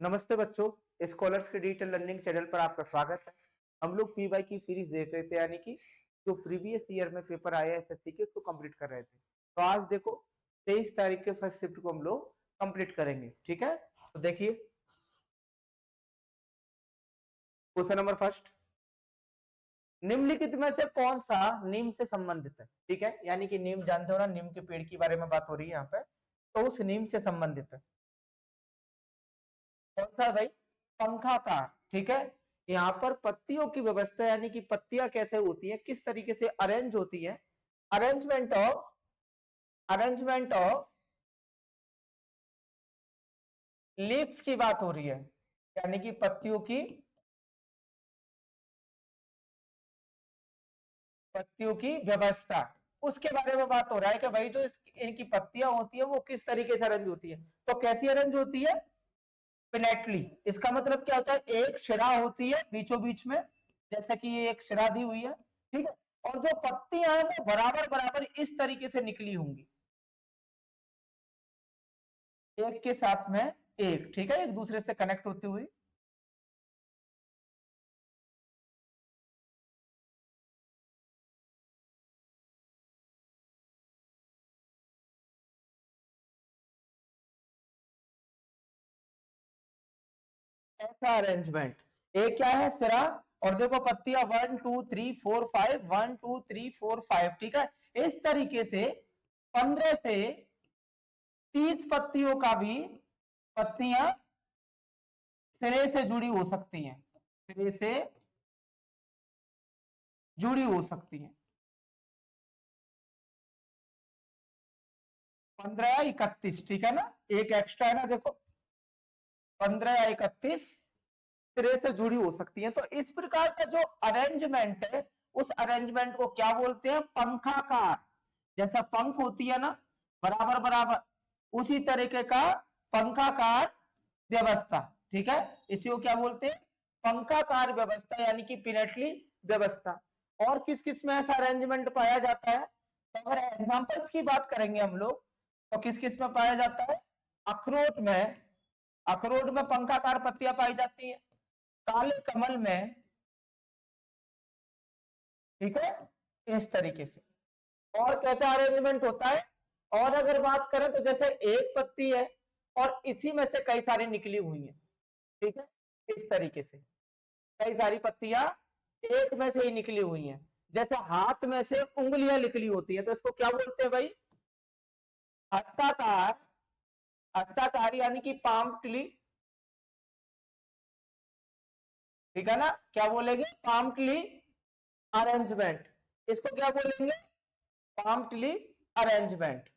नमस्ते बच्चों, स्कॉलर्स के डिजिटल लर्निंग चैनल पर आपका स्वागत है। हम लोग पीवाई की सीरीज देख रहे थे, यानी कि जो प्रीवियस ईयर में पेपर आया एसएससी के उसको कंप्लीट कर रहे थे। तो आज देखो 23 तारीख के फर्स्ट शिफ्ट को हम लोग कंप्लीट करेंगे। ठीक है, तो देखिए क्वेश्चन नंबर फर्स्ट, निम्नलिखित में से कौन सा नीम से संबंधित है। ठीक है, यानी कि नीम जानते हो ना, नीम के पेड़ के बारे में बात हो रही है यहाँ पे, तो उस नीम से संबंधित है कौन सा भाई? पंखाकार। ठीक है, यहाँ पर पत्तियों की व्यवस्था यानी कि पत्तियां कैसे होती है, किस तरीके से अरेंज होती है, अरेंजमेंट ऑफ लीव्स की बात हो रही है, यानी कि पत्तियों की व्यवस्था, उसके बारे में बात हो रहा है कि भाई जो इनकी पत्तियां होती है वो किस तरीके से अरेंज होती है। तो कैसी अरेंज होती है? पिनेटली। इसका मतलब क्या होता है? एक शिरा होती है बीचों बीच में, जैसा कि ये एक शिरा दी हुई है, ठीक है, और जो पत्तियां हैं वो बराबर बराबर इस तरीके से निकली होंगी, एक के साथ में एक, ठीक है, एक दूसरे से कनेक्ट होती हुई। ऐसा अरेंजमेंट, एक क्या है? सिरा, और देखो पत्तियां 1 2 3 4 5, 1 2 3 4 5, ठीक है। इस तरीके से 15 से 30 पत्तियों का भी पत्तियां सिरे से जुड़ी हो सकती हैं, सिरे से जुड़ी हो सकती हैं। 15 या 31, ठीक है ना, एक एक्स्ट्रा है ना, देखो 15 या 31 सिरे से जुड़ी हो सकती है। तो इस प्रकार का जो अरेंजमेंट है, उस अरेंजमेंट को क्या बोलते हैं? पंखाकार। जैसा पंख होती है ना बराबर बराबर, उसी तरीके का पंखाकार व्यवस्था, ठीक है, इसी को क्या बोलते हैं? पंखाकार व्यवस्था, यानी कि पिनेटली व्यवस्था। और किस किस में ऐसा अरेंजमेंट पाया जाता है? तो अगर एग्जांपल्स की बात करेंगे हम लोग, तो किस किस में पाया जाता है? अखरोट में, अखरोट में पंखाकार पत्तियां पाई जाती हैं। काले कमल में, ठीक है, इस तरीके से। और कैसा अरेंजमेंट होता है? और अगर बात करें तो जैसे एक पत्ती है और इसी में से कई सारी निकली हुई है, ठीक है, इस तरीके से कई सारी पत्तियां एक में से ही निकली हुई हैं। जैसे हाथ में से उंगलियां निकली होती है, तो इसको क्या बोलते हैं भाई? हस्ताकार। हस्ताकार यानी कि पाम ट्री, ठीक है ना, क्या बोलेंगे? पाम ट्री अरेंजमेंट, इसको क्या बोलेंगे? Palm tree arrangement.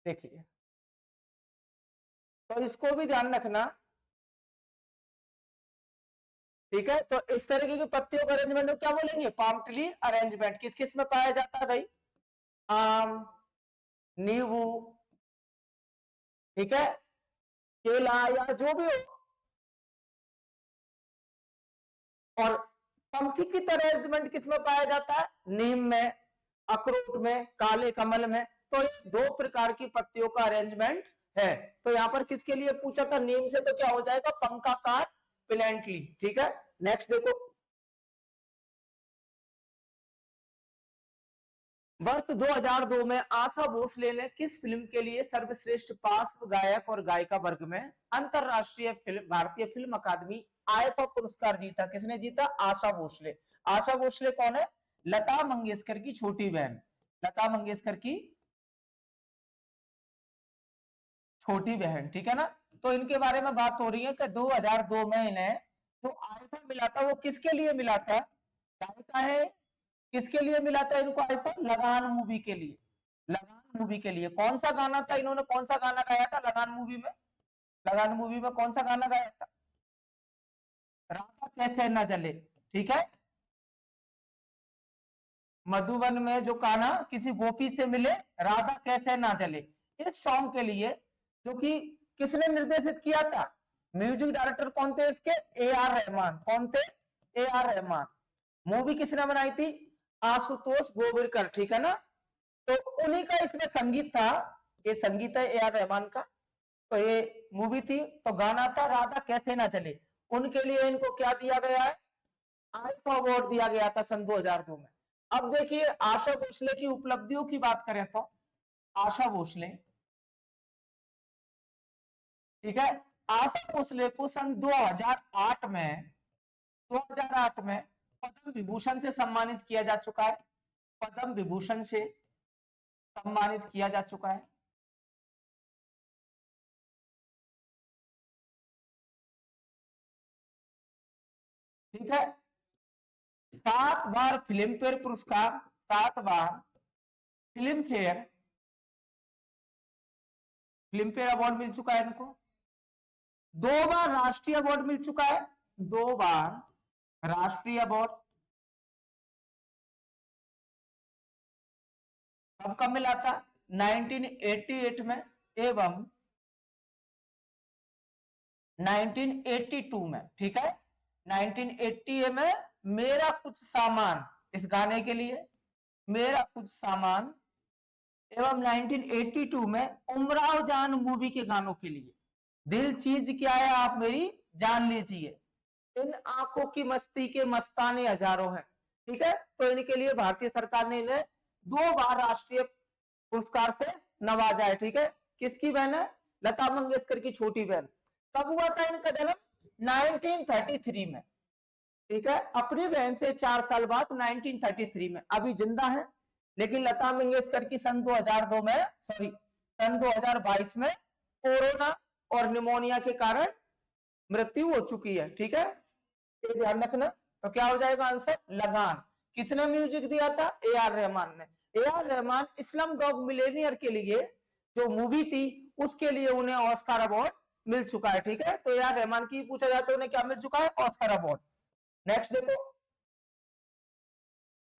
देखिए, तो इसको भी ध्यान रखना, ठीक है। तो इस तरीके की पत्तियों का अरेंजमेंट को क्या बोलेंगे? Palm tree arrangement. किस किस में पाया जाता है भाई? आम, नींबू, ठीक है, केला या जो भी हो। और पंखी की तरह अरेंजमेंट किस में पाया जाता है? नीम में, अखरोट में, काले कमल में। तो ये दो प्रकार की पत्तियों का अरेंजमेंट है। तो यहां पर किसके लिए पूछा था? नीम से, तो क्या हो जाएगा? पंखाकार प्लेंटली, ठीक है। नेक्स्ट देखो, वर्ष 2002 में आशा भोसले ने किस फिल्म के लिए सर्वश्रेष्ठ पार्श्व गायक और गायिका वर्ग में अंतरराष्ट्रीय फिल्म भारतीय फिल्म अकादमी आईफा पुरस्कार जीता? किसने जीता? आशा भोसले। आशा भोसले कौन है? लता मंगेशकर की छोटी बहन, लता मंगेशकर की छोटी बहन, ठीक है ना। तो इनके बारे में बात हो रही है कि 2002 में इन्हें जो आईफा मिला था वो किसके लिए मिला था? गायिका है, किसके लिए मिला था इनको आईफा? लगान मूवी के लिए। लगान मूवी के लिए कौन सा गाना था? इन्होंने कौन सा गाना गाया था लगान मूवी में? लगान मूवी में कौन सा गाना गाया था? राधा कैसे न जले, ठीक है। मधुबन में जो कान्हा किसी गोपी से मिले, राधा कैसे ना जले, इस सॉन्ग के लिए, जो कि किसने निर्देशित किया था? म्यूजिक डायरेक्टर कौन थे इसके? A R Rahman. कौन थे? A R Rahman. मूवी किसने बनाई थी? आशुतोष गोविरकर, ठीक है ना। तो उन्हीं का इसमें संगीत था, ये संगीत है ए आर रहमान का। तो ये मूवी थी। तो गाना था राधा कैसे ना चले। उनके लिए इनको क्या दिया गया है, आईफा अवार्ड दिया गया था सन 2002 में। अब देखिए आशा भोसले की उपलब्धियों की बात करें तो आशा भोसले, ठीक है, आशा भोसले को सन 2008 में 2008 में पद्म विभूषण से सम्मानित किया जा चुका है। पद्म विभूषण से सम्मानित किया जा चुका है। ठीक है, 7 बार फिल्म फेयर पुरस्कार, 7 बार फिल्म फेयर अवार्ड मिल चुका है इनको। 2 बार राष्ट्रीय अवार्ड मिल चुका है, 2 बार राष्ट्रीय अवार्ड। कब मिला था, 1988 में एवं 1982 में। ठीक है, 1980 में मेरा कुछ सामान, इस गाने के लिए मेरा कुछ सामान, एवं 1982 में उमराव जान मूवी के गानों के लिए दिल चीज क्या है आप मेरी जान लीजिए, इन आंखों की मस्ती के मस्ताने हजारों हैं। ठीक है, तो इनके लिए भारतीय सरकार ने इन्हें 2 बार राष्ट्रीय पुरस्कार से नवाजा है। ठीक है, किसकी बहन है, लता मंगेशकर की छोटी बहन। कब हुआ था इनका जन्म, 1933 में। ठीक है, अपनी बहन से 4 साल बाद 1933 में। अभी जिंदा है, लेकिन लता मंगेशकर की सन 2002 में, सॉरी सन 2022 में कोरोना और निमोनिया के कारण मृत्यु हो चुकी है। ठीक है, ये ध्यान रखना। तो क्या हो जाएगा आंसर, लगान। किसने म्यूजिक दिया था, ए आर रहमान ने। A R Rahman Islam dog Millionaire के लिए जो मूवी थी उसके लिए उन्हें ऑस्कर अवार्ड मिल चुका है। ठीक है, तो ए आर रहमान की पूछा जाता है उन्हें क्या मिल चुका है, ऑस्कर अवार्ड। नेक्स्ट देखो,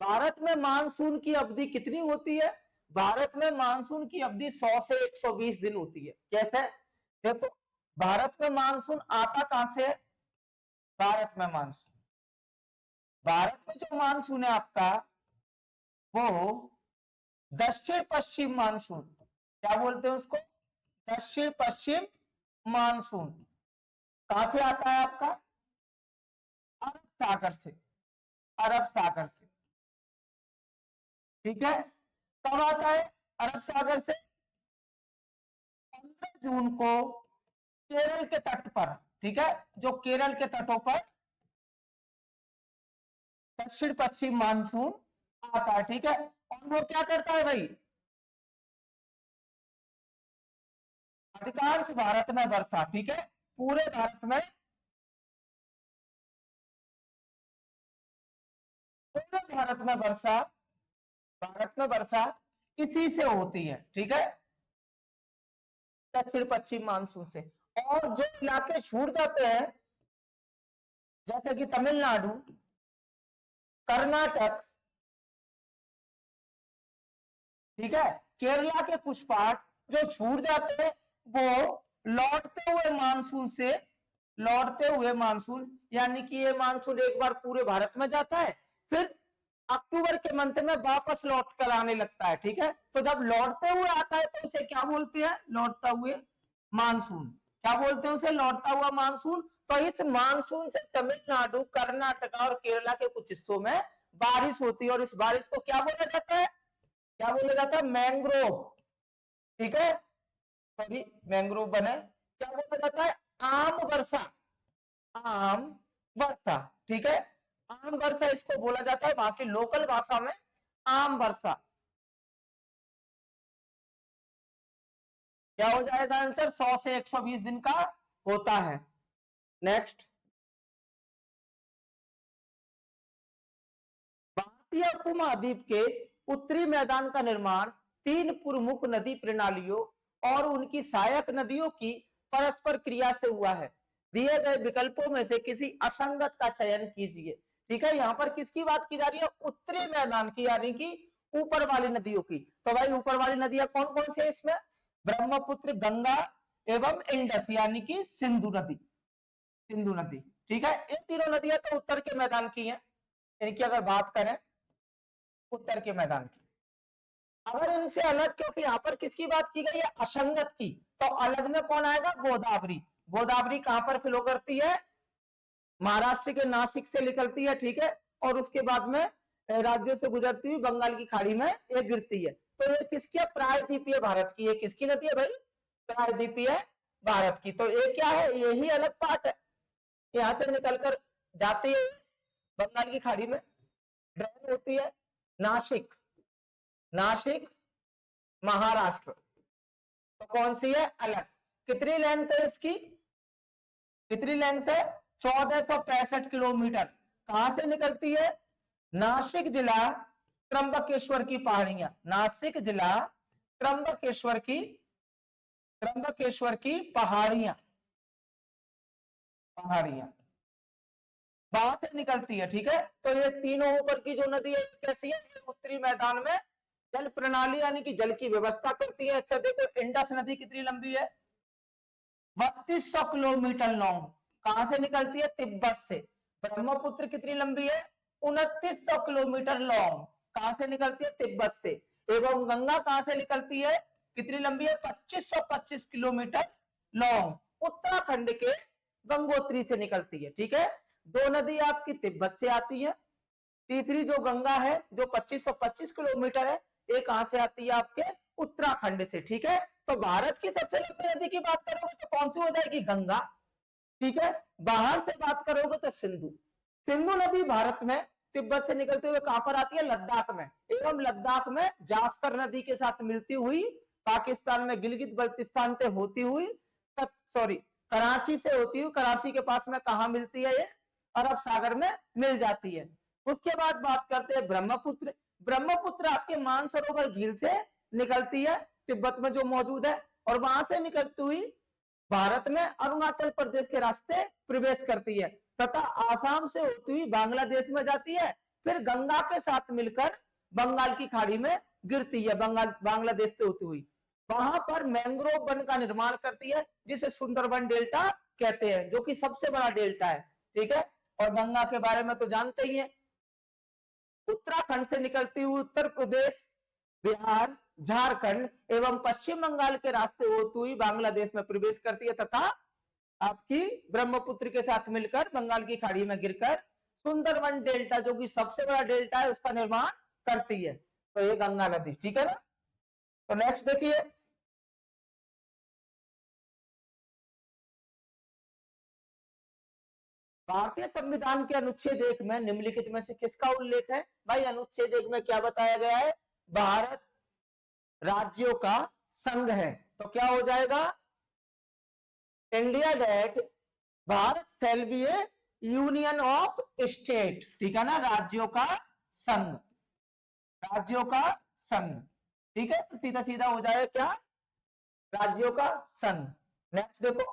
भारत में मानसून की अवधि कितनी होती है। भारत में मानसून की अवधि 100 से 120 दिन होती है। कैसे, देखो भारत में मानसून आता कहां से है, भारत में जो मानसून है आपका वो दक्षिण पश्चिम मानसून, क्या बोलते हैं उसको, दक्षिण पश्चिम मानसून। कहां से आता है आपका, अरब सागर से, अरब सागर से। ठीक है, कब आता है अरब सागर से, 15 जून को केरल के तट पर। ठीक है, जो केरल के तटों पर दक्षिण पश्चिम मानसून आता है। ठीक है, और वो क्या करता है भाई, अधिकांश भारत में वर्षा। ठीक है, पूरे भारत में, पूरे भारत में वर्षा इसी से होती है। ठीक है, दक्षिण पश्चिम मानसून से। और जो इलाके छूट जाते हैं जैसे कि तमिलनाडु, कर्नाटक, ठीक है, केरला के कुछ पार्ट जो छूट जाते हैं वो लौटते हुए मानसून, यानी कि ये मानसून एक बार पूरे भारत में जाता है, फिर अक्टूबर के मंथ में वापस लौट कर आने लगता है। ठीक है, तो जब लौटते हुए आता है तो उसे क्या बोलते हैं, लौटता हुए मानसून। क्या बोलते हैं उसे, लौटता हुआ मानसून। तो इस मानसून से तमिलनाडु, कर्नाटक और केरला के कुछ हिस्सों में बारिश होती है, और इस बारिश को क्या बोला जाता है, क्या बोला जाता है, मैंग्रोव। ठीक है, सॉरी मैंग्रोव बने, क्या बोला जाता है, आम वर्षा, आम वर्षा। ठीक है, आम वर्षा इसको बोला जाता है वहां की लोकल भाषा में, आम वर्षा। क्या हो जाएगा आंसर, 100 से 120 दिन का होता है। नेक्स्ट, भारतीय उपमहाद्वीप के उत्तरी मैदान का निर्माण 3 प्रमुख नदी प्रणालियों और उनकी सहायक नदियों की परस्पर क्रिया से हुआ है। दिए गए विकल्पों में से किसी असंगत का चयन कीजिए। ठीक है, यहां पर किसकी बात की जा रही है, उत्तरी मैदान की, यानी कि ऊपर वाली नदियों की। तो भाई ऊपर वाली नदियां कौन कौन सी है इसमें, ब्रह्मपुत्र, गंगा एवं इंडस, यानी कि सिंधु नदी, सिंधु नदी। ठीक है, इन तीनों नदियां तो उत्तर के मैदान की हैं, इनकी अगर बात करें उत्तर के मैदान की। अगर इनसे अलग, क्योंकि यहाँ पर किसकी बात की गई है, असंगत की, तो अलग में कौन आएगा, गोदावरी। गोदावरी कहां पर फ्लो करती है, महाराष्ट्र के नासिक से निकलती है, ठीक है, और उसके बाद में राज्यों से गुजरती हुई बंगाल की खाड़ी में ये गिरती है। तो ये किसकी है, प्रायद्वीपीय भारत की। ये किसकी नदी है भाई, प्रायद्वीपीय भारत की। तो ये क्या है, यही अलग पार्ट है, यहां से निकलकर जाती है बंगाल की खाड़ी में, ड्रेन होती है नासिक, नासिक महाराष्ट्र। तो कौन सी है, अलग। कितनी लेंथ है इसकी, कितनी लेंथ है, 1465 किलोमीटर। कहां से निकलती है, नासिक जिला त्र्यंबकेश्वर की पहाड़ियां, नासिक जिला त्र्यंबकेश्वर की, त्र्यंबकेश्वर की पहाड़ियां, पहाड़ियां वहां से निकलती है, ठीक है। तो ये तीनों ऊपर की जो नदी है कैसी है, ये उत्तरी मैदान में जल प्रणाली यानी कि जल की व्यवस्था करती है। अच्छा देखो, इंडस नदी कितनी लंबी है, 3200 किलोमीटर लॉन्ग, कहां से निकलती है, तिब्बत से। ब्रह्मपुत्र कितनी लंबी है, 2900 किलोमीटर लॉन्ग, कहां से निकलती है, तिब्बत से। एवं गंगा कहां से निकलती है, कितनी लंबी है, 2525 किलोमीटर लॉन्ग, उत्तराखंड के गंगोत्री से निकलती है, ठीक है। दो नदी आपकी तिब्बत से आती है, तीसरी जो गंगा है जो 2525 किलोमीटर है, ये कहां से आती है, आपके उत्तराखंड से, ठीक है। तो भारत की सबसे लंबी नदी की बात करोगे तो कौन सी हो जाएगी, गंगा, ठीक है। बाहर से बात करोगे तो सिंधु। सिंधु नदी भारत में तिब्बत से निकलते हुए कहां पर आती है, लद्दाख में, एवं लद्दाख में जास्कर नदी के साथ मिलती हुई पाकिस्तान में गिलगित बल्तिस्तान से होती हुई, सॉरी कराची से होती हुई, कराची के पास में कहा मिलती है, ये अरब सागर में मिल जाती है। उसके बाद बात करते हैं ब्रह्मपुत्र। ब्रह्मपुत्र आपके मानसरोवर झील से निकलती है, तिब्बत में जो मौजूद है, और वहां से निकलती हुई भारत में अरुणाचल प्रदेश के रास्ते प्रवेश करती है, तथा आसाम से होती हुई बांग्लादेश में जाती है, फिर गंगा के साथ मिलकर बंगाल की खाड़ी में गिरती है, बांग्लादेश से होती हुई। वहां पर मैंग्रोव वन का निर्माण करती है, जिसे सुंदरबन डेल्टा कहते हैं, जो कि सबसे बड़ा डेल्टा है, ठीक है। और गंगा के बारे में तो जानते ही हैं, उत्तराखंड से निकलती हुई उत्तर प्रदेश, बिहार, झारखंड एवं पश्चिम बंगाल के रास्ते होती हुई बांग्लादेश में प्रवेश करती है, तथा आपकी ब्रह्मपुत्र के साथ मिलकर बंगाल की खाड़ी में गिरकर सुंदरबन डेल्टा, जो कि सबसे बड़ा डेल्टा है, उसका निर्माण करती है। तो ये गंगा नदी, ठीक है ना। तो नेक्स्ट देखिए, भारतीय संविधान के अनुच्छेद 1 में निम्नलिखित में से किसका उल्लेख है, भाई अनुच्छेद 1 में क्या बताया गया है, भारत राज्यों का संघ है, तो क्या हो जाएगा, India that Bharat shall be a union of state, ठीक है ना, राज्यों का संघ, राज्यों का संघ, ठीक है। तो सीधा सीधा हो जाएगा क्या, राज्यों का संघ। नेक्स्ट देखो,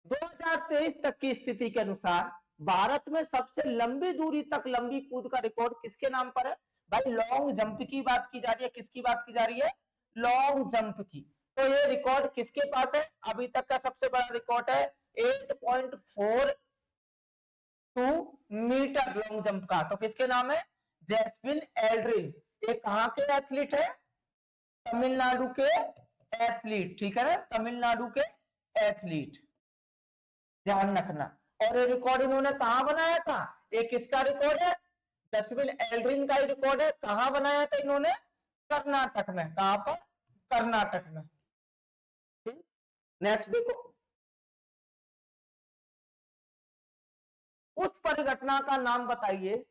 2023 तक की स्थिति के अनुसार भारत में सबसे लंबी दूरी तक लंबी कूद का रिकॉर्ड किसके नाम पर है, भाई लॉन्ग जंप की बात की जा रही है, किसकी बात की जा रही है, लॉन्ग जंप की। तो ये रिकॉर्ड किसके पास है, अभी तक का सबसे बड़ा रिकॉर्ड है 8.42 मीटर लॉन्ग जंप का, तो किसके नाम है, जैस्मिन एल्ड्रिन। ये कहां के एथलीट है, तमिलनाडु के एथलीट, ठीक है ना, तमिलनाडु के एथलीट, ध्यान रखना। और ये रिकॉर्ड इन्होंने कहां बनाया था, ये किसका रिकॉर्ड है, जैस्मिन एल्ड्रिन का ही रिकॉर्ड है। कहां बनाया था इन्होंने, कर्नाटक में, कहां पर, कर्नाटक में। नेक्स्ट देखो, उस परिघटना का नाम बताइए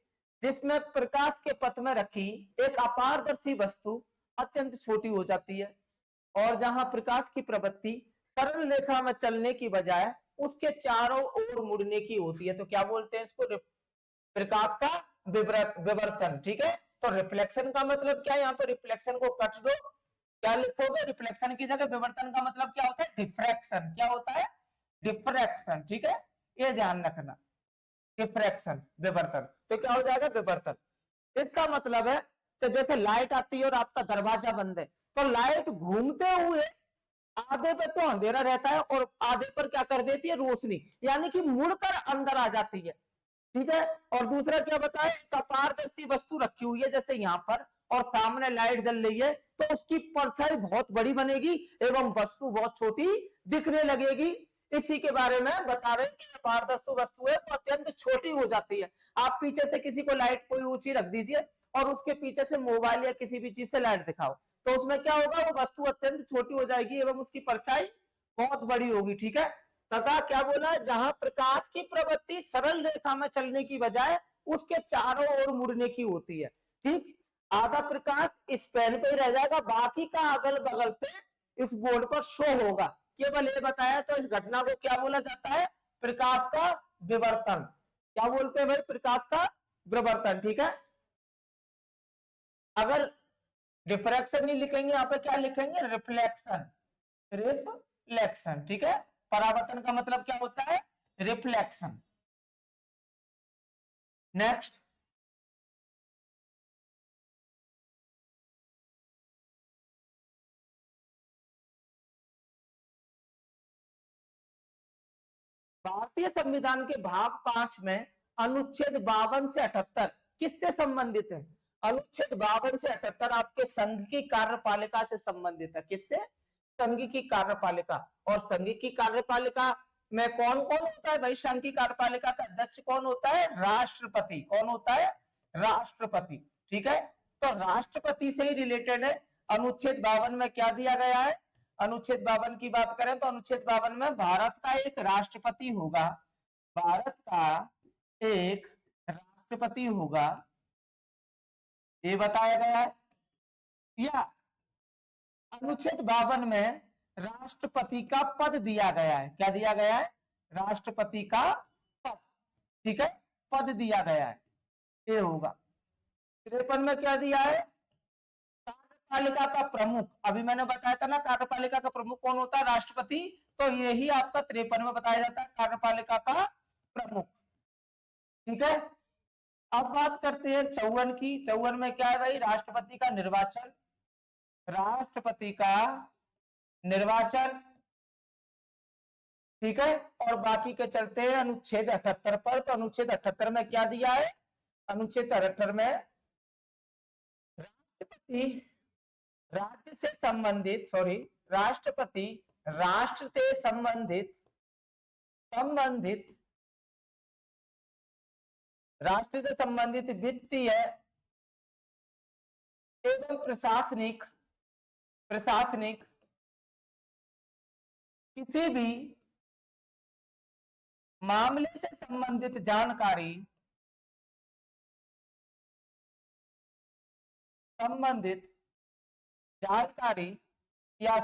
जिसमें प्रकाश के पथ में रखी एक अपारदर्शी वस्तु अत्यंत छोटी हो जाती है, और जहां प्रकाश की प्रवृत्ति सरल रेखा में चलने की बजाय उसके चारों ओर मुड़ने की होती है। तो क्या बोलते हैं इसको, प्रकाश का विवर्तन, ठीक है। तो रिफ्लेक्शन का मतलब क्या है, यहाँ पर रिफ्लेक्शन को कट दो, क्या लिखोगे, रिफ्लेक्शन की जगह विवर्तन का मतलब क्या होता है, डिफ्रैक्शन, क्या होता है, डिफ्रैक्शन, ठीक है, ये ध्यान रखना, डिफ्रैक्शन विवर्तन। तो क्या हो जाएगा, विवर्तन। इसका मतलब है कि जैसे लाइट आती है और आपका दरवाजा बंद है, तो लाइट घूमते हुए आधे पे तो अंधेरा रहता है और आधे पर क्या कर देती है, रोशनी, यानी कि मुड़कर अंदर आ जाती है। ठीक है। और दूसरा क्या बताया, एक अपारदर्शी वस्तु रखी हुई है जैसे यहाँ पर, और सामने लाइट जल रही है, तो उसकी परछाई बहुत बड़ी बनेगी एवं वस्तु बहुत छोटी दिखने लगेगी। इसी के बारे में बता रहे हैं कि अपारदर्शी वस्तु है वो अत्यंत छोटी हो जाती है। आप पीछे से किसी को लाइट कोई ऊंची रख दीजिए और उसके पीछे से मोबाइल या किसी भी चीज से लाइट दिखाओ, तो उसमें क्या होगा, वो वस्तु अत्यंत छोटी हो जाएगी एवं उसकी परछाई बहुत बड़ी होगी। ठीक है। तथा क्या बोला, जहां प्रकाश की प्रवृत्ति सरल रेखा में चलने की बजाय उसके चारों ओर मुड़ने की होती है। ठीक, आधा प्रकाश इस पेन पे ही रह जाएगा, बाकी का अगल बगल पे इस बोर्ड पर शो होगा। केवल ये बताया, तो इस घटना को क्या बोला जाता है, प्रकाश का विवर्तन। क्या बोलते हैं भाई, प्रकाश का विवर्तन। ठीक है। अगर डिफ्रैक्शन नहीं लिखेंगे, यहाँ पे क्या लिखेंगे, रिफ्लेक्शन। रिफ्लेक्शन। ठीक है। परावर्तन का मतलब क्या होता है, रिफ्लेक्शन। नेक्स्ट, भारतीय संविधान के भाग 5 में अनुच्छेद 52 से 78 किससे संबंधित है? अनुच्छेद 52 से 78 आपके संघ की कार्यपालिका से संबंधित है। किससे? संघ की कार्यपालिका। और संघ की कार्यपालिका में कौन कौन होता है भाई? संघ की कार्यपालिका का अध्यक्ष कौन होता है? राष्ट्रपति। कौन होता है? राष्ट्रपति। ठीक है। तो राष्ट्रपति से ही रिलेटेड है। अनुच्छेद 52 में क्या दिया गया है? अनुच्छेद 52 की बात करें तो अनुच्छेद 52 में भारत का एक राष्ट्रपति होगा। भारत का एक राष्ट्रपति होगा, ये बताया गया है। या अनुच्छेद 52 में राष्ट्रपति का पद दिया गया है। क्या दिया गया है? राष्ट्रपति का पद। ठीक है, पद दिया गया है, ये होगा। 53 में क्या दिया है? कार्यपालिका का प्रमुख। अभी मैंने बताया था ना, कार्यपालिका का प्रमुख कौन होता है? राष्ट्रपति। तो यही आपका 53 में बताया जाता है, कार्यपालिका का प्रमुख। ठीक है। अब बात करते हैं 54 की। 54 में क्या है भाई? राष्ट्रपति का निर्वाचन। राष्ट्रपति का निर्वाचन। ठीक है। और बाकी के चलते हैं अनुच्छेद 78 पर। तो अनुच्छेद 78 में क्या दिया है? अनुच्छेद 78 में राष्ट्रपति राज्य से संबंधित, सॉरी, राष्ट्रपति राष्ट्र से संबंधित राष्ट्र से संबंधित वित्तीय एवं प्रशासनिक किसी भी मामले से संबंधित जानकारी या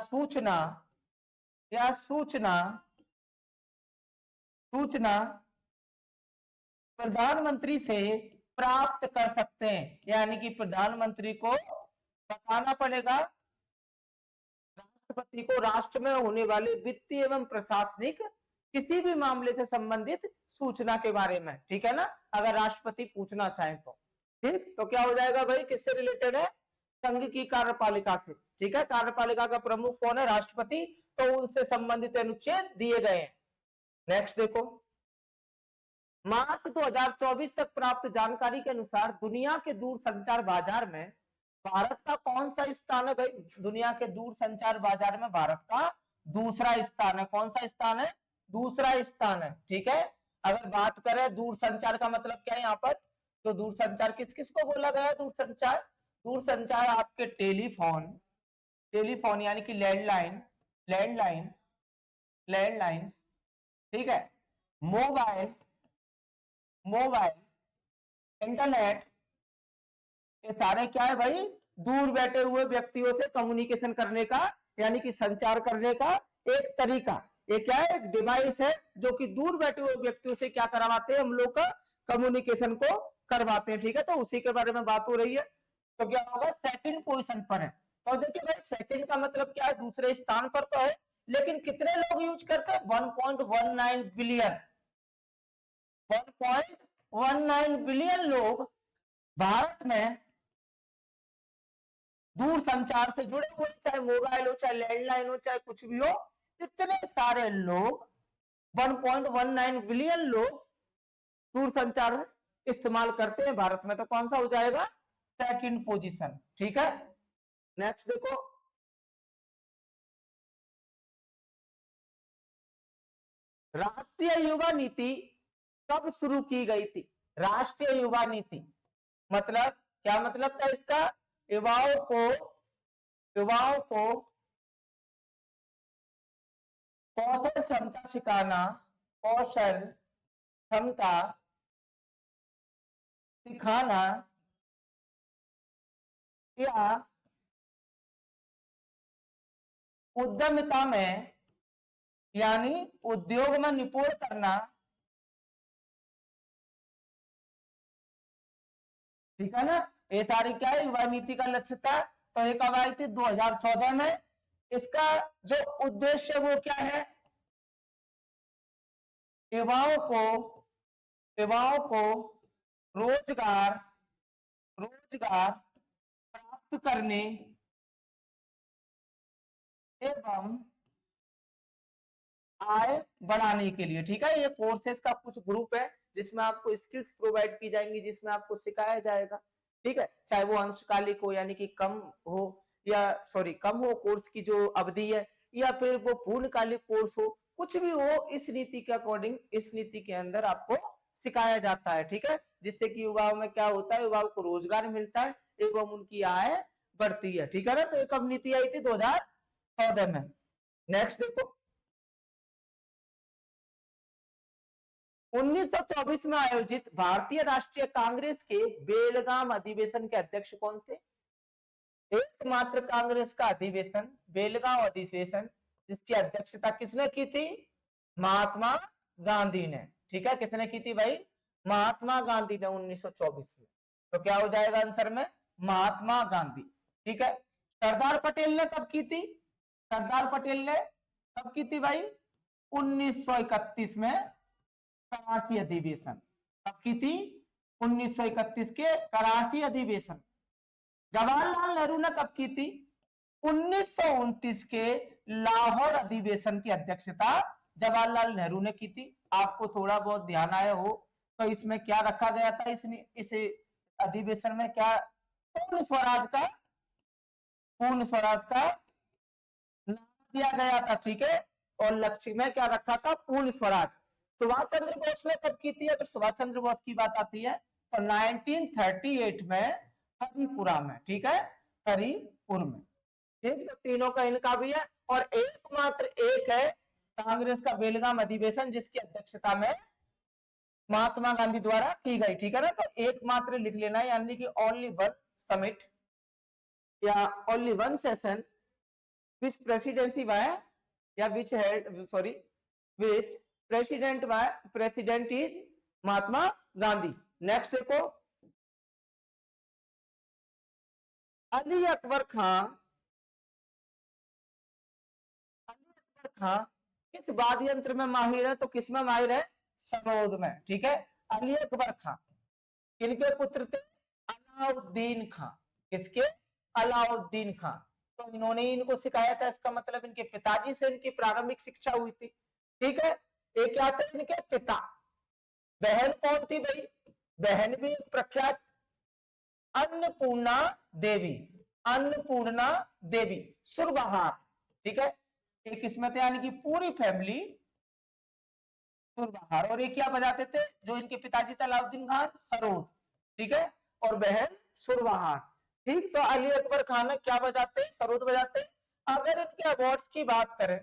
सूचना प्रधानमंत्री से प्राप्त कर सकते हैं। यानी कि प्रधानमंत्री को बताना पड़ेगा राष्ट्रपति को राष्ट्र में होने वाले वित्तीय एवं प्रशासनिक किसी भी मामले से संबंधित सूचना के बारे में। ठीक है ना, अगर राष्ट्रपति पूछना चाहे तो। ठीक, तो क्या हो जाएगा भाई, किससे रिलेटेड है? संघ की कार्यपालिका से। ठीक है। कार्यपालिका का प्रमुख कौन है? राष्ट्रपति। तो उनसे संबंधित अनुच्छेद दिए गए हैं। नेक्स्ट देखो, मार्च 2024 तक प्राप्त जानकारी के अनुसार दुनिया के दूरसंचार बाजार में भारत का कौन सा स्थान है भाई? दुनिया के दूरसंचार बाजार में भारत का दूसरा स्थान है। कौन सा स्थान है? दूसरा स्थान है। ठीक है। अगर बात करें दूरसंचार का मतलब क्या है यहाँ पर, तो दूरसंचार किस किस को बोला गया है? दूरसंचार आपके टेलीफोन यानी कि लैंडलाइंस। ठीक है। मोबाइल, इंटरनेट, ये सारे क्या है भाई? दूर बैठे हुए व्यक्तियों से कम्युनिकेशन करने का, यानी कि संचार करने का एक तरीका। ये क्या है? एक डिवाइस है जो कि दूर बैठे हुए व्यक्तियों से क्या करवाते हैं? हम लोग का कम्युनिकेशन को करवाते हैं। ठीक है। तो उसी के बारे में बात हो रही है। तो क्या होगा? सेकंड पोजीशन पर है। तो देखिए भाई, सेकंड का मतलब क्या है? दूसरे स्थान पर तो है, लेकिन कितने लोग यूज करते हैं? 1.19 बिलियन। 1.19 बिलियन लोग भारत में दूर संचार से जुड़े हुए, चाहे मोबाइल हो, चाहे लैंडलाइन हो, चाहे कुछ भी हो। इतने सारे लोग, 1.19 बिलियन लोग दूरसंचार इस्तेमाल करते हैं भारत में, तो कौन सा हो जाएगा, सेकंड पोजीशन। ठीक है, नेक्स्ट देखो, राष्ट्रीय युवा नीति कब शुरू की गई थी। राष्ट्रीय युवा नीति मतलब क्या मतलब था इसका, युवाओं को कौशल क्षमता सिखाना, कौशल क्षमता सिखाना या उद्यमिता में यानी उद्योग में निपुण करना। ठीक है ना, ये सारी क्या है, युवा नीति का लक्ष्य था। तो ये कब आई थी, 2014 में। इसका जो उद्देश्य वो क्या है, युवाओं को रोजगार प्राप्त करने एवं आय बढ़ाने के लिए। ठीक है, ये कोर्सेज का कुछ ग्रुप है जिसमें आपको स्किल्स प्रोवाइड की जाएंगी, जिसमें आपको सिखाया जाएगा। ठीक है, चाहे वो अंशकालिक हो यानी कि कम हो, या सॉरी कम हो कोर्स की जो अवधि है, या फिर वो पूर्णकालिक कोर्स हो, कुछ भी हो, इस नीति के अकॉर्डिंग इस नीति के अंदर आपको सिखाया जाता है। ठीक है, जिससे कि युवाओं में क्या होता है, युवाओं को रोजगार मिलता है एवं उनकी आय बढ़ती है। ठीक है ना, तो ये कब नीति आई थी, 2014 में। नेक्स्ट देखो, 1924 में आयोजित भारतीय राष्ट्रीय कांग्रेस के बेलगाम अधिवेशन के अध्यक्ष कौन थे। एकमात्र कांग्रेस का अधिवेशन, बेलगाम अधिवेशन, जिसकी अध्यक्षता किसने की थी, महात्मा गांधी ने। ठीक है, किसने की थी भाई, महात्मा गांधी ने 1924 में। तो क्या हो जाएगा आंसर में, महात्मा गांधी। ठीक है, सरदार पटेल ने कब की थी, सरदार पटेल ने कब की थी भाई, 1931 में कराची अधिवेशन। कब की थी, 1931 के कराची अधिवेशन। जवाहरलाल नेहरू ने कब की थी, 1929 के लाहौर अधिवेशन की अध्यक्षता जवाहरलाल नेहरू ने की थी। आपको थोड़ा बहुत ध्यान आया हो तो इसमें क्या रखा गया था, इस अधिवेशन में क्या, पूर्ण स्वराज का नाम दिया गया था। ठीक है, और लक्ष्य में क्या रखा था, पूर्ण स्वराज। सुभाष चंद्र बोस ने कब की थी, अगर सुभाष चंद्र बोस की बात आती है तो 1938 में हरिपुरा में। ठीक है, हरिपुर में। ठीक, तो तीनों का इनका भी है। और एकमात्र एक है कांग्रेस का बेलगाम अधिवेशन, जिसकी अध्यक्षता में महात्मा गांधी द्वारा की गई। ठीक है ना, तो एकमात्र लिख लेना है, यानी कि ओनली वन समिट या only one session which presidency by या which head sorry which president is Mahatma Gandhi. Next देखो, अली अकबर खान किस वाद्य यंत्र में माहिर है, तो किसमें माहिर है, सरोद में। ठीक है, अली अकबर खान किनके पुत्र थे, अलाउद्दीन खान। किसके, अलाउद्दीन खान। तो इन्होंने इनको सिखाया था, इसका मतलब इनके पिताजी से इनकी प्रारंभिक शिक्षा हुई थी। ठीक है, ये क्या थे इनके पिता। बहन कौन थी भाई, बहन भी प्रख्यात अन्नपूर्णा देवी, अन्नपूर्णा देवी सुरबहार। ठीक है, एक इसमें थे, यानी कि पूरी फैमिली सुरबहार। और ये क्या बजाते थे, जो इनके पिताजी थे अलाउद्दीन खान, सरोद। ठीक है, और बहन सुरबहार। ठीक, तो अली अकबर खान क्या बजाते, सरोद बजाते। अगर इनके अवार्ड्स की बात करें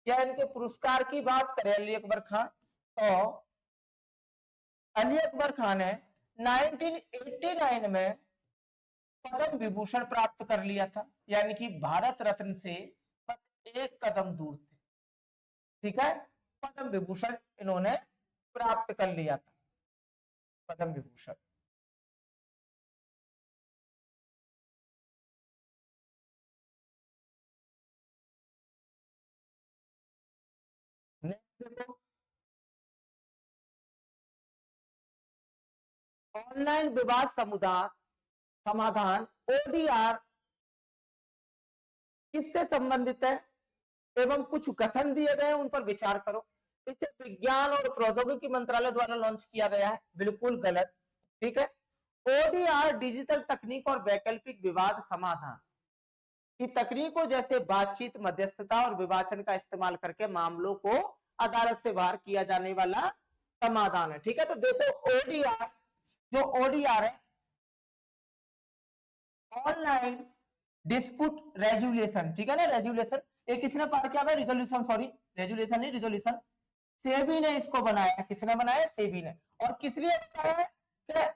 या इनके पुरस्कार की बात करें अली अकबर खान, तो अली अकबर खान ने 1989 में पद्म विभूषण प्राप्त कर लिया था, यानी कि भारत रत्न से बस एक कदम दूर थे। ठीक है, पद्म विभूषण इन्होंने प्राप्त कर लिया था, पद्म विभूषण। ऑनलाइन विवाद समाधान ओडीआर किससे संबंधित है, एवं कुछ कथन दिए गए उन पर विचार करो। इसे विज्ञान और प्रौद्योगिकी मंत्रालय द्वारा लॉन्च किया गया है, बिल्कुल गलत। ठीक है, ओडीआर डिजिटल तकनीक और वैकल्पिक विवाद समाधान की तकनीकों जैसे बातचीत, मध्यस्थता और विभाजन का इस्तेमाल करके मामलों को अदालत से बाहर किया जाने वाला समाधान है। ठीक है, तो देखो ओडीआर, जो ओडीआर है ऑनलाइन डिस्प्यूट रेजुलेशन, ठीक है ना, रेजुलेशन, ये किसने पार किया है, रिजोल्यूशन, सॉरी रेजुलेशन नहीं, रिजोल्यूशन। सेबी ने इसको बनाया, किसने बनाया, सेबी ने। और किस लिए बनाया है कि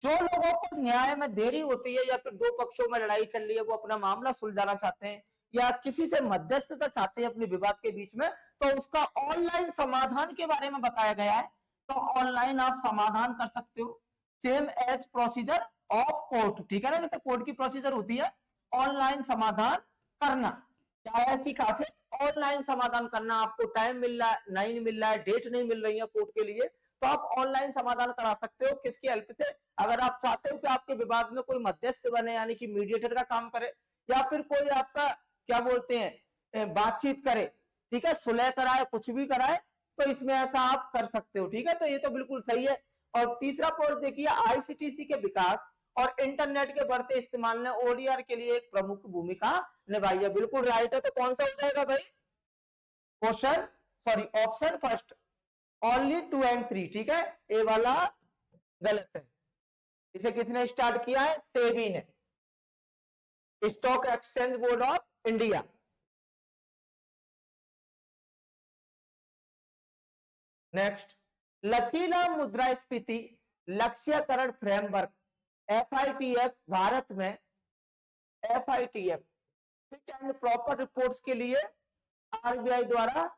जो लोगों को न्याय में देरी होती है या फिर दो पक्षों में लड़ाई चल रही है, वो अपना मामला सुलझाना चाहते हैं या किसी से मध्यस्थता चाहते हैं अपने विवाद के बीच में, तो उसका ऑनलाइन समाधान के बारे में बताया गया है। तो ऑनलाइन आप समाधान कर सकते हो, same as procedure of court, ठीक है ना, जैसे कोर्ट की प्रोसीजर होती है, ऑनलाइन समाधान करना। क्या है इसकी खासियत, ऑनलाइन समाधान करना। आपको टाइम मिल रहा है, नहीं मिल रहा है, डेट नहीं मिल रही है कोर्ट के लिए, तो आप ऑनलाइन समाधान करा सकते हो। किसकी हेल्प से, अगर आप चाहते हो कि आपके विवाद में कोई मध्यस्थ बने, यानी कि मीडिएटर का काम करे, या फिर कोई आपका क्या बोलते हैं बातचीत करे, ठीक है, सुलह कराए, कुछ भी कराए, तो इसमें ऐसा आप कर सकते हो। ठीक है, तो ये तो बिल्कुल सही है। और तीसरा पॉइंट देखिए, आईसीटीसी के विकास और इंटरनेट के बढ़ते इस्तेमाल ने ओडीआर के लिए एक प्रमुख भूमिका निभाई है, बिल्कुल राइट है। तो कौन सा हो जाएगा भाई question, sorry option first, only 2 and 3, ठीक है, ए वाला गलत है। इसे किसने स्टार्ट किया है, सेबी ने, stock exchange board of India. Next, लचीला मुद्रास्फीति लक्ष्यकरण फ्रेमवर्क एफआईटीएफ भारत में, एफआईटीएफ फिट एंड प्रॉपर रिपोर्ट्स के लिए आरबीआई द्वारा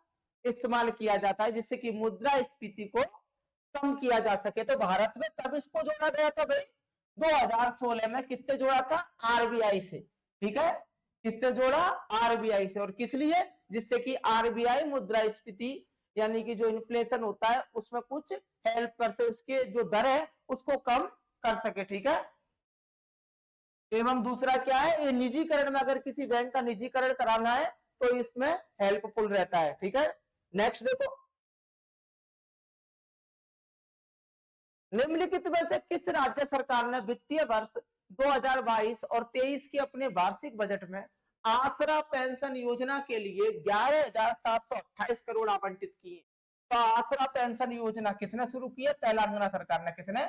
इस्तेमाल किया जाता है, जिससे कि मुद्रास्फीति को कम किया जा सके। तो भारत में तब इसको जोड़ा गया था भाई 2016 में, किससे जोड़ा था, आरबीआई से। ठीक है, किससे जोड़ा, आरबीआई से। और किस लिए, जिससे कि आरबीआई मुद्रास्फीति यानी कि जो इन्फ्लेशन होता है उसमें कुछ हेल्प कर सके, उसके जो दर है उसको कम कर सके। ठीक है, एवं दूसरा क्या है, ये निजीकरण में, अगर किसी बैंक का निजीकरण कराना है तो इसमें हेल्पफुल रहता है। ठीक है, नेक्स्ट देखो, निम्नलिखित में से किस राज्य सरकार ने वित्तीय वर्ष 2022 और 23 के अपने वार्षिक बजट में आसरा पेंशन योजना के लिए 11,728 करोड़ आवंटित किए। तो आसरा पेंशन योजना किसने शुरू की है, तेलंगाना सरकार ने। किसने,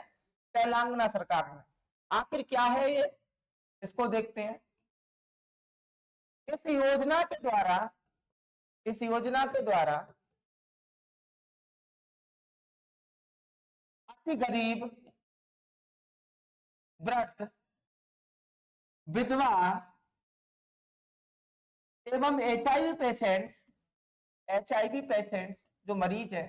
तेलंगाना सरकार ने। आखिर क्या है ये, इसको देखते हैं। इस योजना के द्वारा, इस योजना के द्वारा अति गरीब, वृद्ध, विधवा एवं एचआईवी पेशेंट्स, एचआईवी पेशेंट्स जो मरीज है,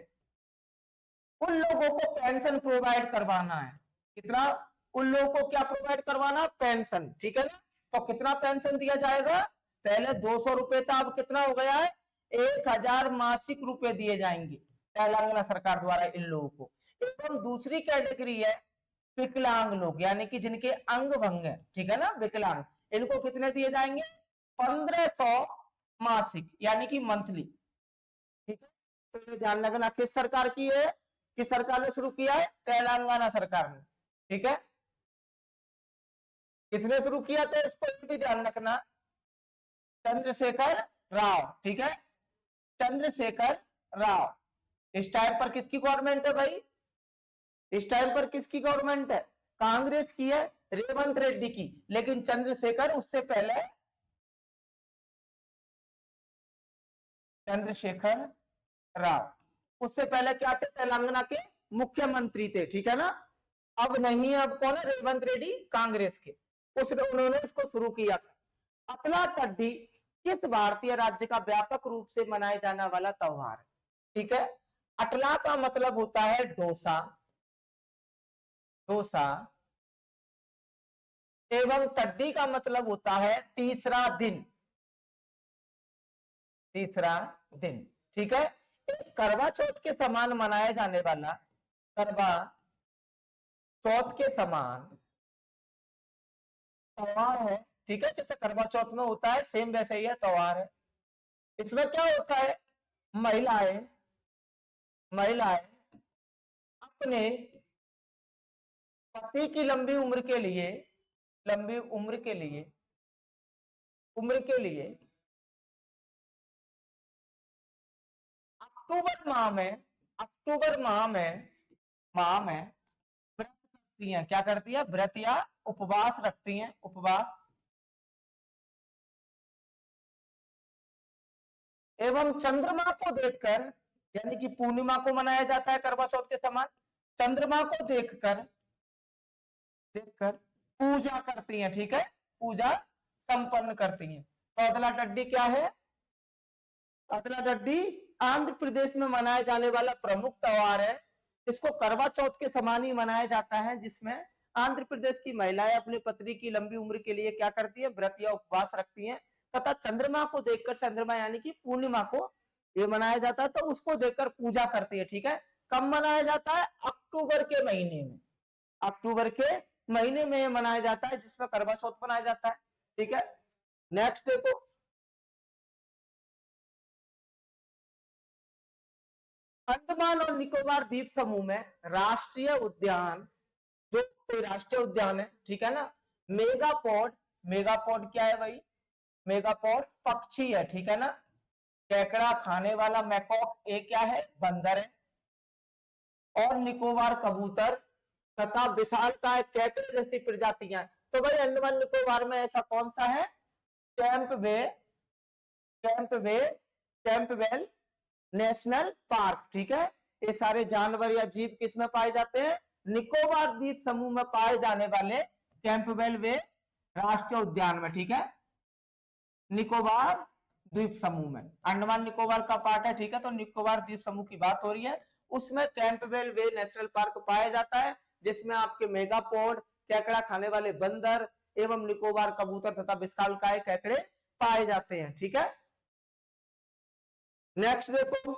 उन लोगों को पेंशन प्रोवाइड करवाना है। कितना, उन लोगों को क्या प्रोवाइड करवाना, पेंशन। ठीक है ना, तो कितना पेंशन दिया जाएगा, पहले 200 रुपए था, अब कितना हो गया है, 1000 मासिक रुपए दिए जाएंगे तेलंगाना सरकार द्वारा इन लोगों को। एवं दूसरी कैटेगरी है विकलांग लोग, यानी कि जिनके अंग भंग है, ठीक है ना, विकलांग, इनको कितने दिए जाएंगे, 1500 मासिक, यानी कि मंथली। ठीक है, तो ये ध्यान रखना, किस सरकार की है, किस सरकार ने शुरू किया है, तेलंगाना सरकार ने। ठीक है, किसने शुरू किया था, इसको भी ध्यान रखना, चंद्रशेखर राव। ठीक है, चंद्रशेखर राव। इस टाइम पर किसकी गवर्नमेंट है भाई, इस टाइम पर किसकी गवर्नमेंट है, कांग्रेस की है, रेवंत रेड्डी की। लेकिन चंद्रशेखर उससे पहले, चंद्रशेखर राव उससे पहले क्या थे, तेलंगाना के मुख्यमंत्री थे। ठीक है ना, अब नहीं है, अब कौन है, रेवंत रेड्डी, कांग्रेस के, उसने, उन्होंने इसको शुरू किया। अपना तड्डी किस भारतीय राज्य का व्यापक रूप से मनाया जाने वाला त्योहार। ठीक है, अटला का मतलब होता है डोसा, डोसा, एवं तड्डी का मतलब होता है तीसरा दिन, तीसरा दिन। ठीक है, करवा चौथ के समान मनाया जाने वाला, करवा चौथ के समान त्योहार है। ठीक है, जैसे करवा चौथ में होता है सेम वैसे ही है, त्योहार है। इसमें क्या होता है, महिलाएं महिलाएं अपने पति की लंबी उम्र के लिए अक्टूबर माह में व्रत रखती हैं। क्या करती है? व्रत या उपवास रखती हैं, उपवास। एवं चंद्रमा को देखकर, यानी कि पूर्णिमा को मनाया जाता है करवा चौथ के समान, चंद्रमा को देखकर पूजा करती हैं। ठीक है, पूजा संपन्न करती हैं। तो अदला डड्डी क्या है? अदला डड्डी आंध्र प्रदेश में मनाया जाने वाला प्रमुख त्योहार है। इसको करवा चौथ के समान ही मनाया जाता है, जिसमें आंध्र प्रदेश की महिलाएं अपने पति की लंबी उम्र के लिए क्या करती है? व्रत या उपवास रखती हैं तथा चंद्रमा को देखकर, चंद्रमा यानी कि पूर्णिमा को ये मनाया जाता है, तो उसको देखकर पूजा करती है। ठीक है, कब मनाया जाता है? अक्टूबर के महीने में, अक्टूबर के महीने में ये मनाया जाता है, जिसमें करवा चौथ मनाया जाता है। ठीक है, नेक्स्ट देखो, अंडमान और निकोबार द्वीप समूह में राष्ट्रीय उद्यान, जो कोई राष्ट्रीय उद्यान है, ठीक है ना, मेगापॉड, मेगापॉड क्या है भाई? मेगापॉड पक्षी है। ठीक है ना, केकड़ा खाने वाला मैकॉक ये क्या है? बंदर है। और निकोबार कबूतर तथा विशालकाय केकड़े जैसी प्रजातियां। तो भाई अंडमान निकोबार में ऐसा कौन सा है? Campbell national park. ठीक है, ये सारे जानवर या जीव किस में पाए जाते हैं? निकोबार द्वीप समूह में पाए जाने वाले कैंपबेल वे राष्ट्रीय उद्यान में। ठीक है, निकोबार द्वीप समूह में, अंडमान निकोबार का पार्ट है। ठीक है, तो निकोबार द्वीप समूह की बात हो रही है, उसमें कैंपबेल वे नेशनल पार्क पाया जाता है, जिसमें आपके मेगापोड, केकड़ा खाने वाले बंदर एवं निकोबार कबूतर तथा विशालकाय केकड़े पाए जाते हैं। ठीक है, नेक्स्ट देखो,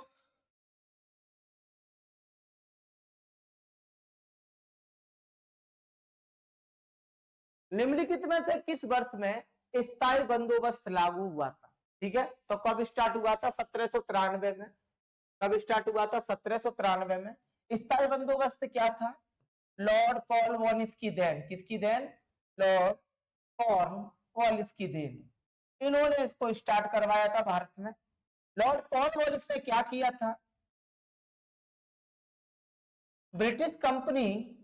निम्नलिखित में से किस वर्ष में स्थायी बंदोबस्त लागू हुआ था? ठीक है, तो कब स्टार्ट हुआ था? 1793 में। कब स्टार्ट हुआ था? 1793 में। स्थायी बंदोबस्त क्या था? लॉर्ड कॉर्नवालिस की देन। किसकी देन? लॉर्ड कॉर्नवालिस की देन। इन्होंने इसको स्टार्ट करवाया था भारत में। लॉर्ड कॉर्नवालिस ने क्या किया था? ब्रिटिश कंपनी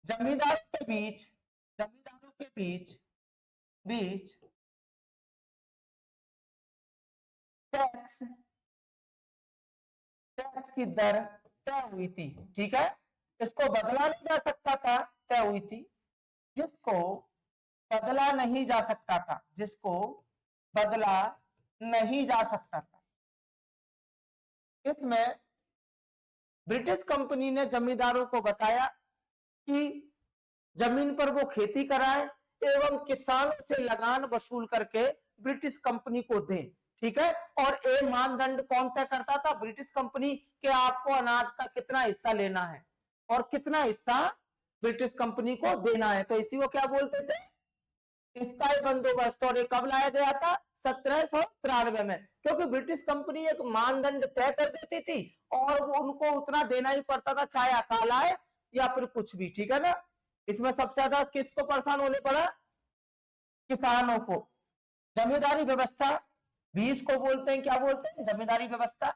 जमींदारों के बीच टैक्स की दर तय हुई थी। ठीक है, इसको बदला नहीं जा सकता था, तय हुई थी। जिसको बदला नहीं जा सकता था, इसमें ब्रिटिश कंपनी ने जमींदारों को बताया कि जमीन पर वो खेती कराए एवं किसानों से लगान वसूल करके ब्रिटिश कंपनी को दें। ठीक है, और ये मानदंड कौन तय करता था? ब्रिटिश कंपनी के आपको अनाज का कितना हिस्सा लेना है और कितना हिस्सा ब्रिटिश कंपनी को देना है। तो इसी को क्या बोलते थे? स्थायी बंदोबस्त। और ये कब लाया गया था? 1793 में। क्योंकि ब्रिटिश कंपनी एक मानदंड तय कर देती थी और वो उनको उतना देना ही पड़ता था, चाहे अकाल आए या फिर कुछ भी। ठीक है ना, इसमें सबसे ज्यादा किसको परेशान होने पड़ा? किसानों को। जमींदारी व्यवस्था भी इसको बोलते हैं, क्या बोलते हैं? जमींदारी व्यवस्था।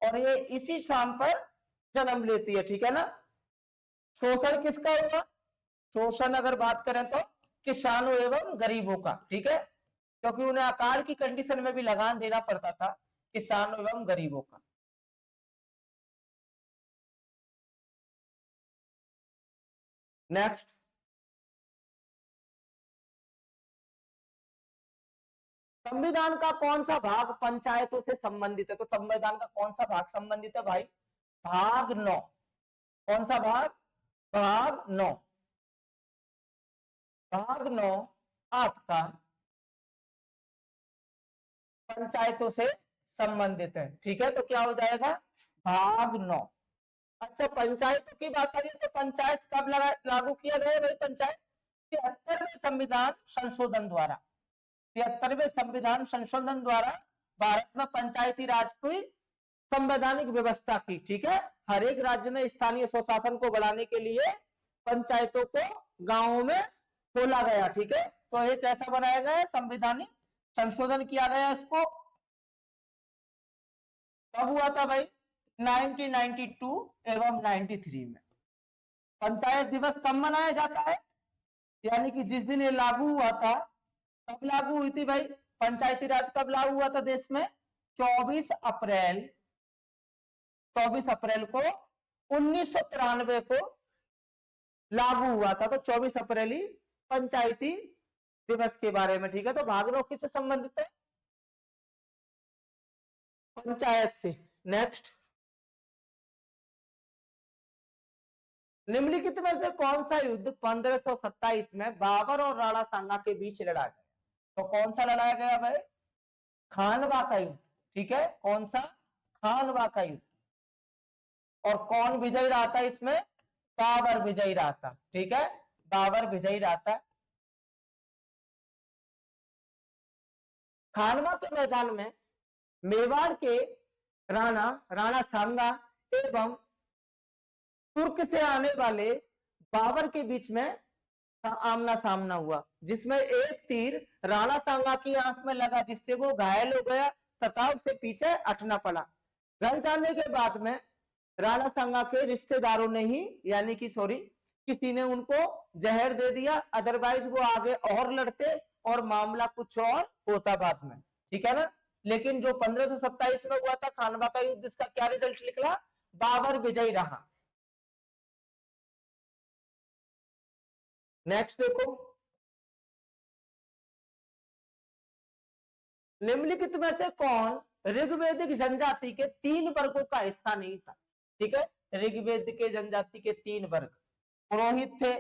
और ये इसी शाम पर जन्म लेती है। ठीक है ना, शोषण किसका हुआ? शोषण अगर बात करें तो किसानों एवं गरीबों का। ठीक है, क्योंकि उन्हें अकाल की कंडीशन में भी लगान देना पड़ता था, किसानों एवं गरीबों का। नेक्स्ट, संविधान का कौन सा भाग पंचायतों से संबंधित है? तो संविधान का कौन सा भाग संबंधित है भाई? भाग 9। कौन सा भाग? भाग 9। भाग 9 आपका पंचायतों से संबंधित है। ठीक है, तो क्या हो जाएगा? भाग 9। अच्छा, पंचायतों की बात करिए तो पंचायत कब लागू किया गया भाई? पंचायत 73वें संविधान संशोधन द्वारा। 73वें संविधान संशोधन द्वारा भारत में पंचायती राज की संवैधानिक व्यवस्था की। ठीक है, हर एक राज्य में स्थानीय स्वशासन को बढ़ाने के लिए पंचायतों को गांवों में खोला गया। ठीक है, तो एक ऐसा बनाया गया है, संवैधानिक संशोधन किया गया इसको। कब हुआ था भाई? 1992 एवं 93 में। पंचायत दिवस कब मनाया जाता है? यानी कि जिस दिन ये लागू हुआ था, कब लागू हुई थी भाई? पंचायती राज कब लागू हुआ था देश में? 24 अप्रैल 24 अप्रैल को 1993 को लागू हुआ था। तो 24 अप्रैल ही पंचायती दिवस के बारे में। ठीक है, तो भाग लो किससे संबंधित है? पंचायत से। नेक्स्ट, निम्नलिखित में से कौन सा युद्ध 1527 में बाबर और राणा सांगा के बीच लड़ा गया? तो कौन सा लड़ाया गया भाई? खानवा का युद्ध। ठीक है, कौन सा? खानवा का युद्ध। और कौन विजयी रहा था इसमें? बाबर विजयी रहा था। ठीक है, बाबर विजयी रहा था। खानवा के मैदान में मेवाड़ के राणा सांगा एवं तुर्क से आने वाले बाबर के बीच में आमना सामना हुआ, जिसमें एक तीर राणा सांगा की आंख में लगा, जिससे वो घायल हो गया तथा उसे पीछे हटना पड़ा। घर जाने के बाद में राणा सांगा के रिश्तेदारों ने ही, यानी कि किसी ने उनको जहर दे दिया, अदरवाइज वो आगे और लड़ते और मामला कुछ और होता बाद में। ठीक है ना, लेकिन जो 1527 में हुआ था खानवा का युद्ध, इसका क्या रिजल्ट निकला? बाबर विजयी रहा। नेक्स्ट देखो, निम्नलिखित में से कौन ऋग्वेदिक जनजाति के 3 वर्गों का हिस्सा नहीं था? ठीक है, ऋग्वेद के जनजाति के 3 वर्ग, पुरोहित थे,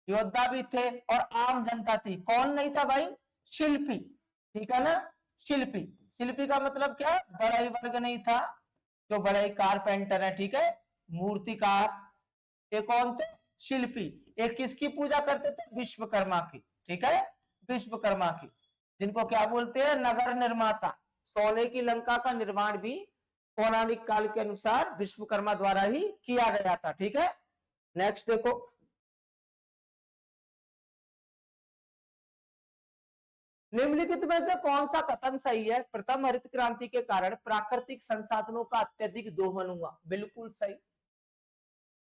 योद्धा भी थे और आम जनता थी। कौन नहीं था भाई? शिल्पी। ठीक है ना, शिल्पी। शिल्पी का मतलब क्या? बढ़ई वर्ग नहीं था, जो बढ़ई कारपेंटर है। ठीक है, मूर्तिकार। ये कौन थे? शिल्पी। एक किसकी पूजा करते थे? विश्वकर्मा की। ठीक है, विश्वकर्मा की, जिनको क्या बोलते हैं? नगर निर्माता। सोने की लंका का निर्माण भी पौराणिक काल के अनुसार विश्वकर्मा द्वारा ही किया गया था। ठीक है, नेक्स्ट देखो, निम्नलिखित में से कौन सा कथन सही है? प्रथम हरित क्रांति के कारण प्राकृतिक संसाधनों का अत्यधिक दोहन हुआ। बिल्कुल सही।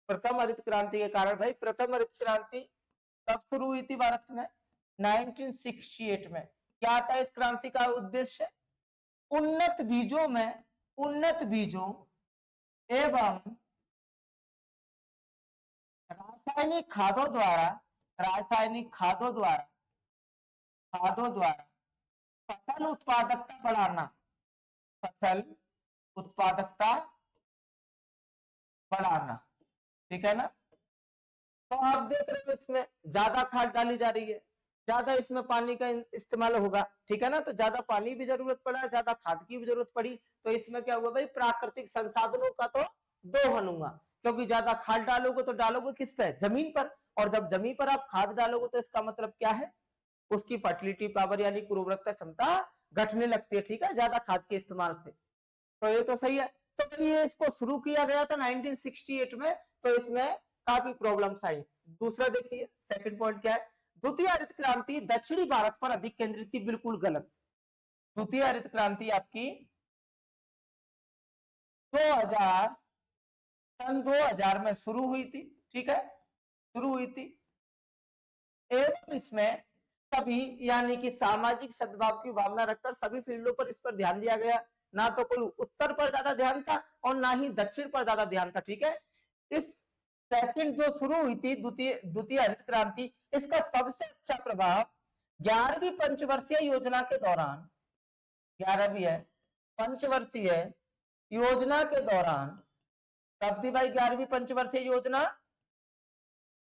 प्रथम हरित क्रांति के कारण भाई, प्रथम हरित क्रांति कब शुरू हुई थी भारत में? 1968 में। क्या था इस क्रांति का उद्देश्य? उन्नत बीजों एवं रासायनिक खादों द्वारा फसल उत्पादकता बढ़ाना। ठीक है ना, तो आप देख रहे हो इसमें ज्यादा खाद डाली जा रही है, ज्यादा इसमें पानी का इस्तेमाल होगा। ठीक है ना, तो ज्यादा पानी भी जरूरत पड़ा, ज्यादा खाद की भी जरूरत पड़ी। तो इसमें क्या हुआ भाई? प्राकृतिक संसाधनों का तो दोहन हुआ, क्योंकि ज्यादा खाद डालोगे तो डालोगे किस पे? जमीन पर। और जब जमीन पर आप खाद डालोगे तो इसका मतलब क्या है? उसकी फर्टिलिटी पावर यानी उर्वरकता क्षमता घटने लगती है। ठीक है, ज्यादा खाद के इस्तेमाल से। तो ये तो सही है। तो ये इसको शुरू किया गया था 1968 में, तो इसमें काफी प्रॉब्लम्स आई। दूसरा देखिए, सेकंड पॉइंट क्या है? द्वितीय हरित क्रांति दक्षिणी भारत पर अधिक केंद्रित थी। बिल्कुल गलत। द्वितीय हरित क्रांति आपकी 2000 में शुरू हुई थी। ठीक है, शुरू हुई थी एवं इसमें सभी, यानी कि सामाजिक सद्भाव की भावना रखकर सभी फील्डों पर इस पर ध्यान दिया गया। ना तो कोई उत्तर पर ज्यादा ध्यान था और ना ही दक्षिण पर ज्यादा ध्यान था। ठीक है, इस सेकंड जो शुरू हुई थी द्वितीय हरित क्रांति, इसका सबसे अच्छा प्रभाव 11वीं पंचवर्षीय योजना के दौरान, 11वीं है पंचवर्षीय योजना के दौरान, तब थी भाई 11वीं पंचवर्षीय योजना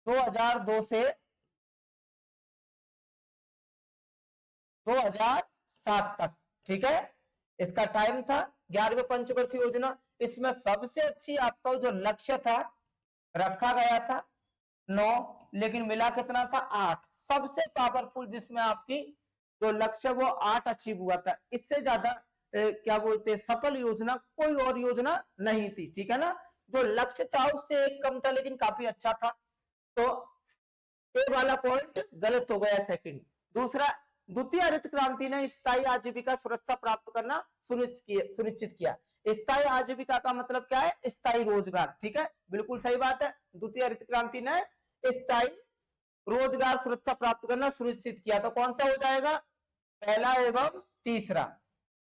2002 से 2007 तक। ठीक है, इसका टाइम था 11वीं पंचवर्षीय योजना। इसमें सबसे अच्छी आपका जो लक्ष्य था रखा गया था 9, लेकिन मिला कितना था? 8। सबसे पावरफुल जिसमें आपकी जो लक्ष्य वो 8 अचीव हुआ था। इससे ज्यादा क्या बोलते हैं सफल योजना कोई और योजना नहीं थी, ठीक है ना। जो लक्ष्य था उससे एक कम था लेकिन काफी अच्छा था। तो ए वाला पॉइंट गलत हो गया सेकंड। दूसरा, द्वितीय हरित क्रांति ने स्थायी आजीविका सुरक्षा प्राप्त करना सुनिश्चित किया। स्थायी आजीविका का मतलब क्या है? स्थायी रोजगार, ठीक है, बिल्कुल सही बात है। द्वितीय हरित क्रांति ने स्थायी रोजगार सुरक्षा प्राप्त करना सुनिश्चित किया। तो कौन सा हो जाएगा? पहला एवं तीसरा।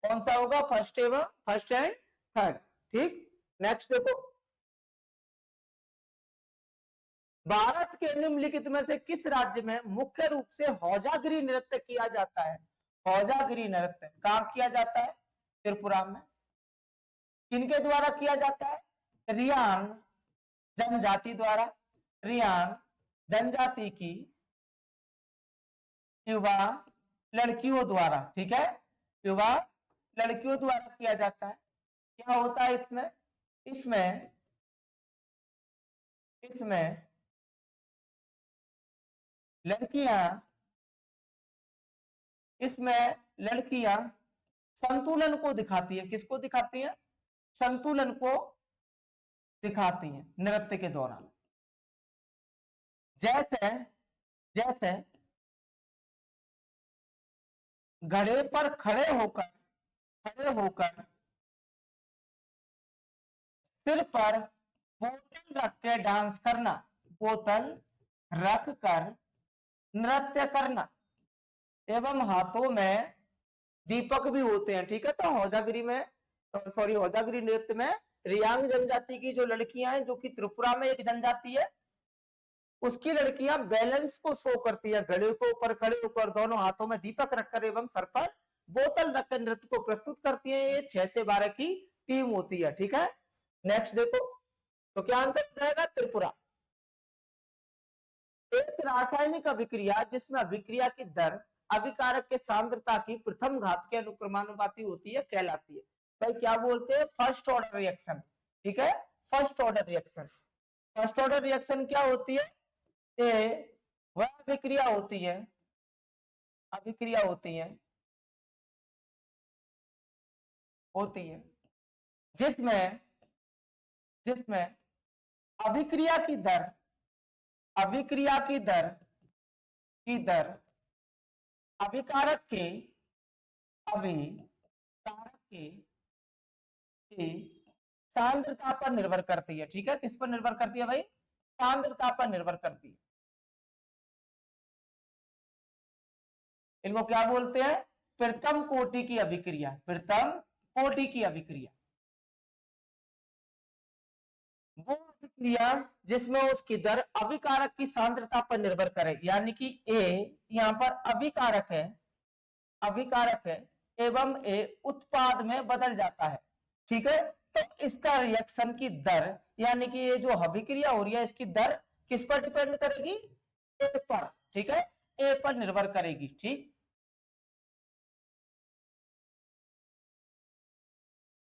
कौन सा होगा? फर्स्ट एंड थर्ड, ठीक। नेक्स्ट देखो, भारत के निम्नलिखित में से किस राज्य में मुख्य रूप से हौजागिरी नृत्य किया जाता है? हौजागिरी नृत्य कहां किया जाता है? त्रिपुरा में। किनके द्वारा किया जाता है? रियांग जनजाति द्वारा। रियांग जनजाति की युवा लड़कियों द्वारा, ठीक है, युवा लड़कियों द्वारा किया जाता है। क्या होता है इसमें? इसमें लड़कियां संतुलन को दिखाती है। किसको दिखाती है? संतुलन को दिखाती हैं नृत्य के दौरान। जैसे घड़े पर खड़े होकर सिर पर बोतल रख के डांस करना, बोतल रख कर नृत्य करना, एवं हाथों में दीपक भी होते हैं, ठीक है। तो हौजागिरी नृत्य में रियांग जनजाति की जो लड़कियां हैं, जो कि त्रिपुरा में एक जनजाति है, उसकी लड़कियां बैलेंस को शो करती है। घड़े को ऊपर खड़े होकर दोनों हाथों में दीपक रखकर एवं सर पर बोतल रखकर नृत्य को प्रस्तुत करती है। ये 6 से 12 की टीम होती है, ठीक है। नेक्स्ट देखो, तो क्या आंसर हो जाएगा? त्रिपुरा। एक रासायनिक अभिक्रिया जिसमें अभिक्रिया की दर अभिकारक के सांद्रता की प्रथम घात के अनुक्रमानुपाती होती है कहलाती है। भाई क्या बोलते हैं? फर्स्ट ऑर्डर रिएक्शन, ठीक है। First order reaction, first order reaction क्या होती है? वह अभिक्रिया होती है जिसमें अभिक्रिया की दर अभिकारक के सांद्रता पर निर्भर करती है, ठीक है। किस पर निर्भर करती है भाई? सांद्रता पर निर्भर करती है। इनको क्या बोलते हैं? प्रथम कोटि की अभिक्रिया। प्रथम कोटि की अभिक्रिया वो अभिक्रिया जिसमें उसकी दर अभिकारक की सांद्रता पर निर्भर करे, यानी कि ए यहां पर अभिकारक है एवं ए उत्पाद में बदल जाता है, ठीक है। तो इसका रिएक्शन की दर, यानी कि ये जो अभिक्रिया हो रही है, इसकी दर किस पर डिपेंड करेगी? ए पर, ठीक है, ए पर निर्भर करेगी, ठीक।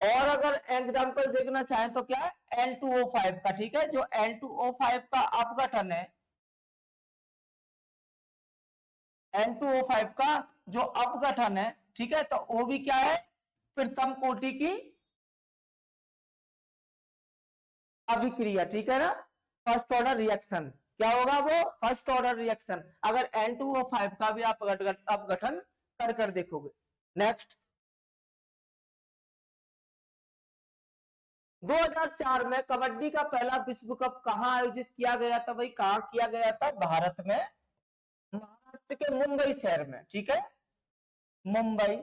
और अगर एग्जांपल देखना चाहें तो क्या है? N2O5 का, ठीक है। जो N2O5 का अपघटन है, N2O5 का जो अपघटन है, ठीक है, तो वो भी क्या है? प्रथम कोटि की अभिक्रिया, ठीक है ना। फर्स्ट ऑर्डर रिएक्शन क्या होगा? वो फर्स्ट ऑर्डर रिएक्शन, अगर N2O5 का भी आप अपघटन कर देखोगे। नेक्स्ट, 2004 में कबड्डी का पहला विश्व कप कहां आयोजित किया गया था? भाई कहां किया गया था? भारत में, महाराष्ट्र के मुंबई शहर में, ठीक है। मुंबई,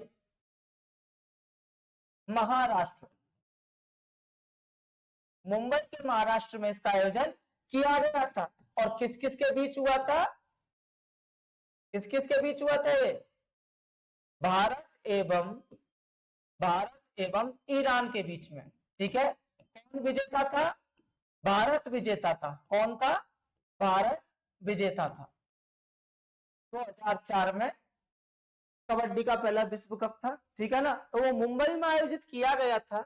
महाराष्ट्र, मुंबई के महाराष्ट्र में इसका आयोजन किया गया था। और किस किस के बीच हुआ था? किस किस के बीच हुआ था? भारत एवं ईरान के बीच में, ठीक है। कौन विजेता था? भारत विजेता था। कौन था? भारत विजेता था। 2004 में कबड्डी का पहला विश्व कप था, ठीक है ना। तो वो मुंबई में आयोजित किया गया था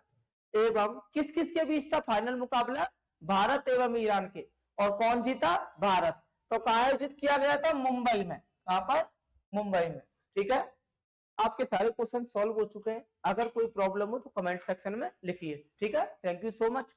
एवं किस किस के बीच था फाइनल मुकाबला? भारत एवं ईरान के। और कौन जीता? भारत। तो कहां आयोजित किया गया था? मुंबई में। कहां पर? मुंबई में, ठीक है। आपके सारे क्वेश्चन सॉल्व हो चुके हैं। अगर कोई प्रॉब्लम हो तो कमेंट सेक्शन में लिखिए। ठीक है, थैंक यू सो मच।